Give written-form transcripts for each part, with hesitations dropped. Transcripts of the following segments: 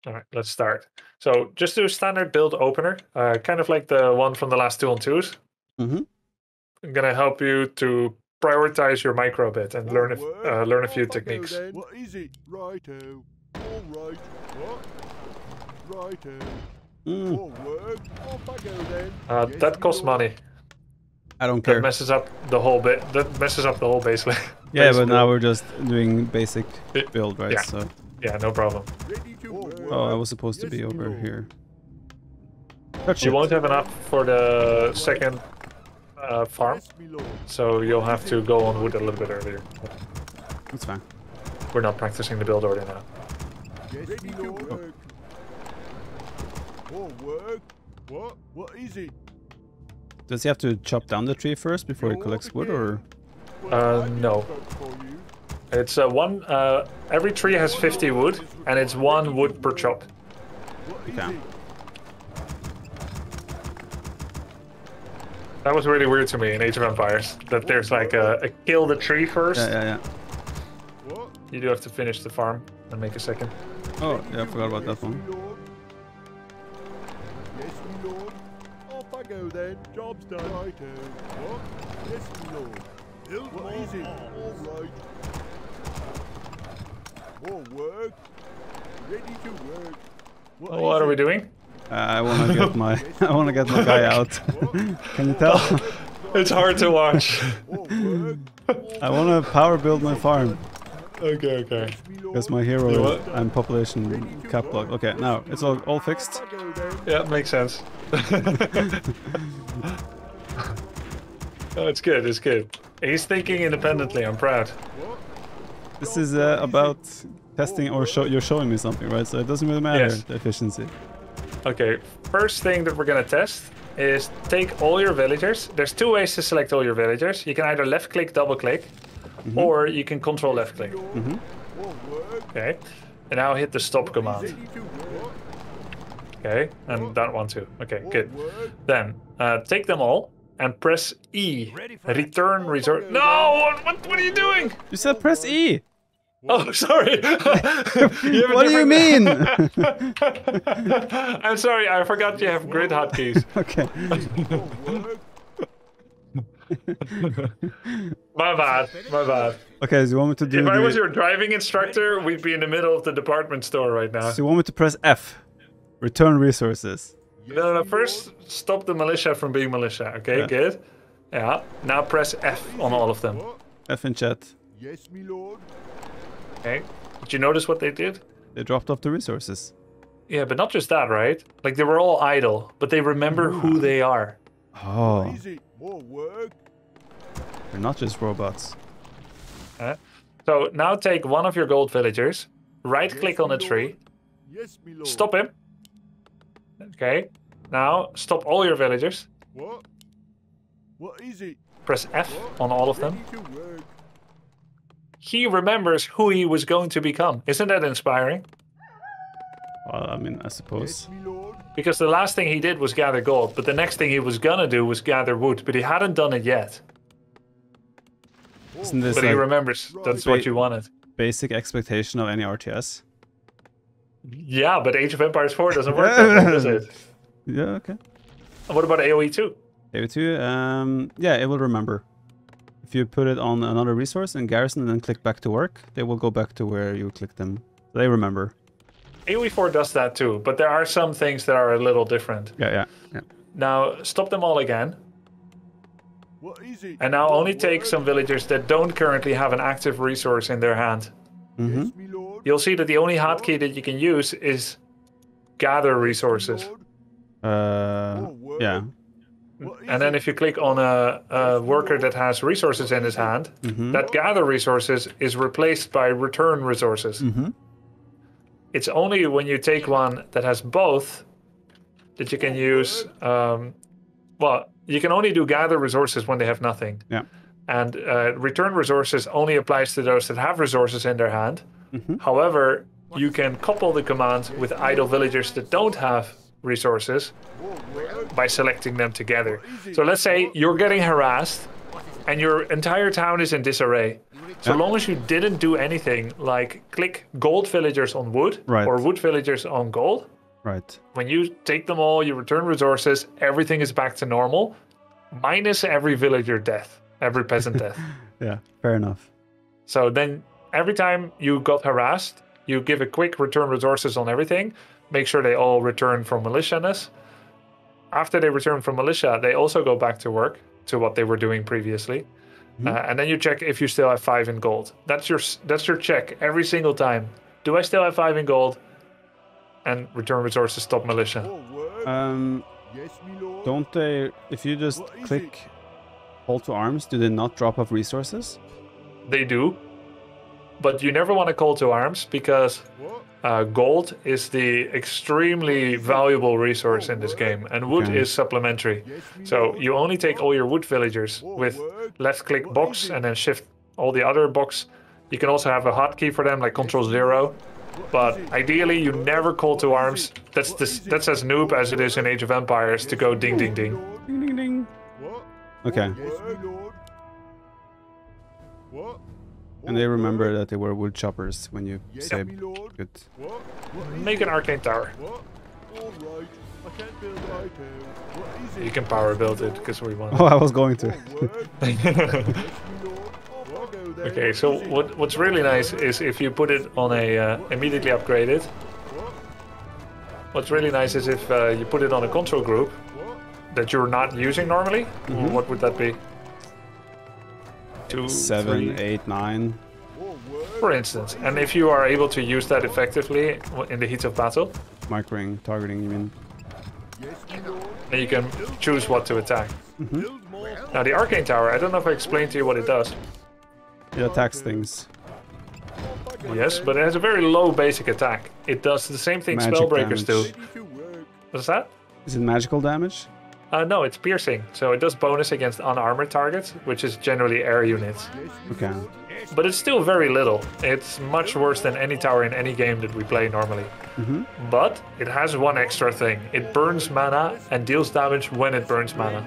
All right, let's start. So just do a standard build opener, kind of like the one from the last 2-on-2s. Mm-hmm. I'm gonna help you to prioritize your micro a bit and learn a few techniques. What is it? Righto. All right. What? Righto. All work. Off I go then. That costs money. I don't care. That messes up the whole bit. That messes up the whole base. Yeah, but now we're just doing basic build, right? Yeah. So. Yeah, no problem. Oh, I was supposed to be over here. You won't have enough for the second farm, so you'll have to go on wood a little bit earlier. That's fine. We're not practicing the build order now. Ready to work. More work. What is it? Does he have to chop down the tree first before he collects wood, or? No. It's one. Every tree has 50 wood, and it's 1 wood per chop. Okay. That was really weird to me in Age of Empires, that there's like a kill the tree first. Yeah. You do have to finish the farm and make a second. Oh, yeah, I forgot about that one. Yes, my lord. Off I go then. Job's done. Righto. What? Yes, my lord. What is it? All right. More work. Ready to work. What are we doing? I wanna get my guy out. Can you tell? It's hard to watch. I wanna power build my farm. Okay. Because my hero and population cap block. Okay, now it's all fixed. Yeah, makes sense. Oh, it's good. He's thinking independently. I'm proud. This is about testing, or you're showing me something, right? So it doesn't really matter, the efficiency. Okay, first thing that we're gonna test is take all your villagers. There's 2 ways to select all your villagers. You can either left click, double click, or you can control left click. Okay, and now hit the stop command. Okay, and that one too. Okay, good. Then take them all and press E. Return resource. No! What are you doing? You said press E! Oh, sorry. What do you mean? I'm sorry, I forgot you have grid hotkeys. Okay. My bad. Okay, so you want me to do If I was your driving instructor, we'd be in the middle of the department store right now. So you want me to press F? Return resources. No, first stop the militia from being militia. Okay, good. Yeah, now press F on all of them. F in chat. Yes, my lord. Okay, did you notice what they did? They dropped off the resources. Yeah, but not just that, right? Like, they were all idle, but they remember who they are. Oh. More work. They're not just robots. So now take one of your gold villagers, right-click on a tree, Yes, my lord. stop him. Okay, now stop all your villagers. What is it? Press F on all of them. Ready to work. He remembers who he was going to become. Isn't that inspiring? Well, I mean, I suppose. Yes, my lord. Because the last thing he did was gather gold, but the next thing he was gonna do was gather wood, but he hadn't done it yet. Isn't this But he like remembers that's what you wanted. basic expectation of any RTS? Yeah, but Age of Empires 4 doesn't work that way, does it? Yeah, okay. And what about AoE2? AoE2, yeah, it will remember. If you put it on another resource in Garrison and then click back to work, they will go back to where you clicked them. They remember. AoE4 does that too, but there are some things that are a little different. Yeah. Now, stop them all again. What is it? And now only take some villagers that don't currently have an active resource in their hand. Yes, my lord. You'll see that the only hotkey that you can use is gather resources. Yeah. And then if you click on a worker that has resources in his hand, that gather resources is replaced by return resources. It's only when you take one that has both that you can use... well, you can only do gather resources when they have nothing. Yeah. And return resources only applies to those that have resources in their hand. However, you can couple the command with idle villagers that don't have resources by selecting them together. So let's say you're getting harassed and your entire town is in disarray. So long as you didn't do anything like click gold villagers on wood or wood villagers on gold. Right. When you take them all, you return resources, everything is back to normal, minus every villager death, every peasant death. Yeah, fair enough. So then every time you got harassed, you give a quick return resources on everything, make sure they all return from militianess. After they return from militia, they also go back to work, to what they were doing previously. And then you check if you still have 5 in gold. That's your check every single time. Do I still have 5 in gold? And return resources, stop militia. Don't they, if you just click hold to arms, do they not drop off resources? They do. But you never want to call to arms because gold is the extremely valuable resource in this game, and wood is supplementary. So you only take all your wood villagers with left click box and then shift all the other box. You can also have a hotkey for them like Ctrl-0, but ideally you never call to arms. That's as noob as it is in Age of Empires to go ding ding ding. Ding ding ding. Okay. And they remember that they were wood choppers when you say good. Make an arcane tower. You can power build it because we want. Oh, I was going to. Okay, so what's really nice is if you put it on a immediately upgraded. What's really nice is if you put it on a control group that you're not using normally. What would that be? 2, 7, 3. 8, 9. For instance, and if you are able to use that effectively in the heat of battle, Microing, targeting, you mean? then you can choose what to attack. Now the arcane tower, I don't know if I explained to you what it does. It attacks things. Yes, but it has a very low basic attack. It does the same thing Magic spellbreakers damage. do. What's that? Is it magical damage? No, it's piercing. So it does bonus against unarmored targets, which is generally air units. Okay. But it's still very little. It's much worse than any tower in any game that we play normally. But it has one extra thing. It burns mana and deals damage when it burns mana.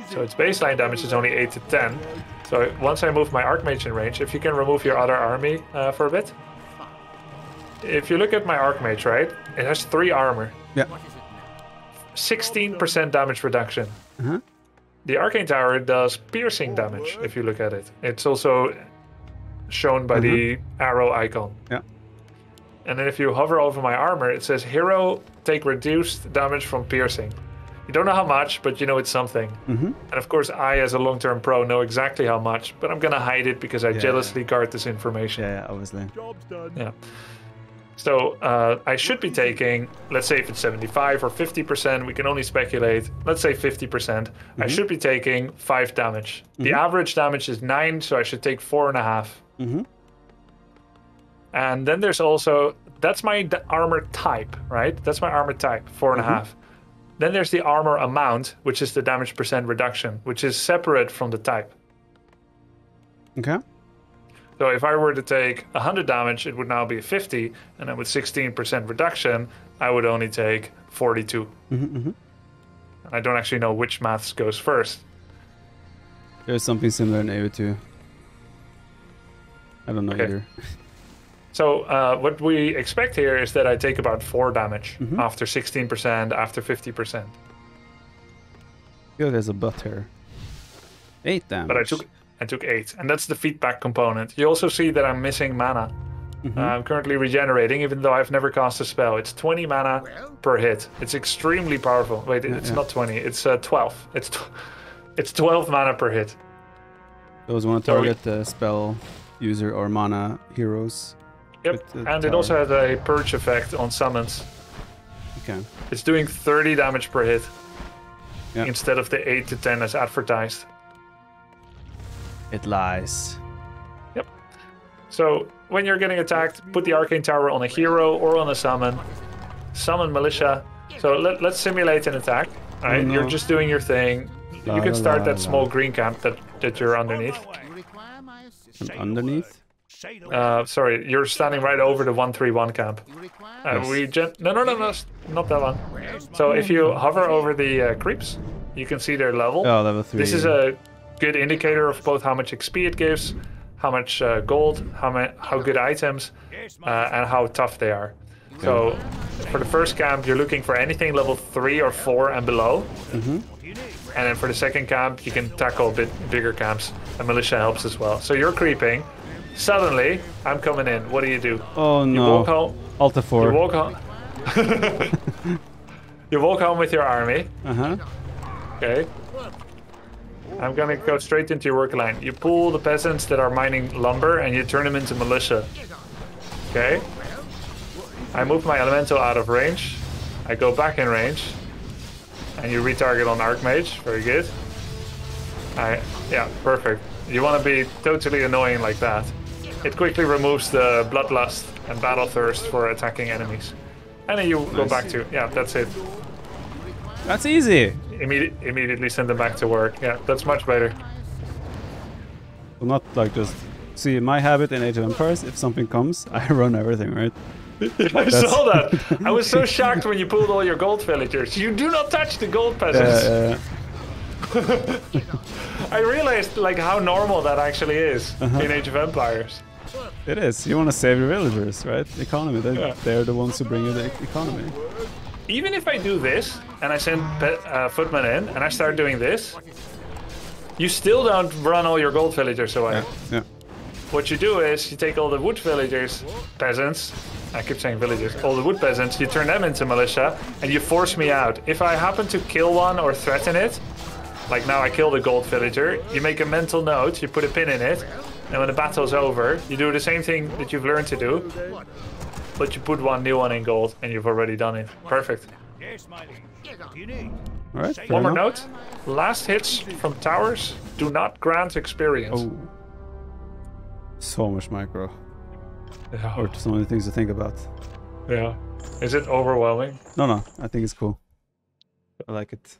So its baseline damage is only 8 to 10. So once I move my Archmage in range, if you can remove your other army for a bit. If you look at my Archmage, right? It has 3 armor. Yeah. 16% damage reduction. The Arcane Tower does piercing damage, if you look at it. It's also shown by the arrow icon. Yeah. And then if you hover over my armor, it says hero take reduced damage from piercing. You don't know how much, but you know it's something. And of course, I, as a long-term pro, know exactly how much, but I'm gonna hide it because I jealously guard this information. Yeah, obviously. Job's done. Yeah. So I should be taking, let's say if it's 75 or 50%, we can only speculate. Let's say 50%. I should be taking 5 damage. The average damage is 9, so I should take 4.5. And then there's also, that's my armor type, right? That's my armor type, 4.5. Then there's the armor amount, which is the damage percent reduction, which is separate from the type. Okay. So if I were to take 100 damage, it would now be 50, and then with 16% reduction, I would only take 42. And I don't actually know which maths goes first. There's something similar in AoE2. I don't know either. So what we expect here is that I take about 4 damage after 16%, after 50%. Good as a butt here. 8 damage. But I took 8, and that's the feedback component. You also see that I'm missing mana. I'm currently regenerating, even though I've never cast a spell. It's 20 mana per hit. It's extremely powerful. Wait, it's not 20. It's 12. It's 12 mana per hit. Those want to target the spell user or mana heroes. Yep, and it also has a purge effect on summons. Okay. It's doing 30 damage per hit instead of the 8 to 10 as advertised. It lies. Yep. So when you're getting attacked, put the Arcane Tower on a hero or on a summon. Summon Militia. So let's simulate an attack. Right? no. You're just doing your thing. You can start that small green camp that you're underneath. I'm underneath? Sorry, you're standing right over the 131 camp. No, not that one. So if you hover over the creeps, you can see their level. Oh, level 3. This is a good indicator of both how much XP it gives, how much gold, how good items, and how tough they are. So for the first camp, you're looking for anything level 3 or 4 and below. And then for the second camp, you can tackle a bit bigger camps, and militia helps as well. So you're creeping. Suddenly, I'm coming in. What do? Oh no. You walk home. Alta 4. You walk home. You walk home with your army. Okay. I'm gonna go straight into your work line. You pull the peasants that are mining lumber and you turn them into militia. Okay. I move my elemental out of range. I go back in range. And you retarget on Archmage. Very good. Yeah, perfect. You want to be totally annoying like that. It quickly removes the bloodlust and battle thirst for attacking enemies. And then you go back to, yeah, that's it. That's easy. Immediately send them back to work. Yeah, that's much better. Well, not like just... See, my habit in Age of Empires, if something comes, I run everything, right? I saw that. I was so shocked when you pulled all your gold villagers. You do not touch the gold peasants. I realized like how normal that actually is in Age of Empires. It is. You want to save your villagers, right? Economy. They're the ones who bring you the economy. Even if I do this and I send footmen in and I start doing this, you still don't run all your gold villagers away. Yeah. What you do is you take all the wood villagers, peasants, I keep saying villagers, all the wood peasants, you turn them into militia and you force me out. If I happen to kill one or threaten it, like now I killed a gold villager, you make a mental note, you put a pin in it, and when the battle's over, you do the same thing that you've learned to do, but you put one new one in gold and you've already done it. Perfect. Alright, one more note. Last hits from towers do not grant experience. Oh. So much micro. Yeah. Or so many things to think about. Yeah. Is it overwhelming? No, I think it's cool. I like it.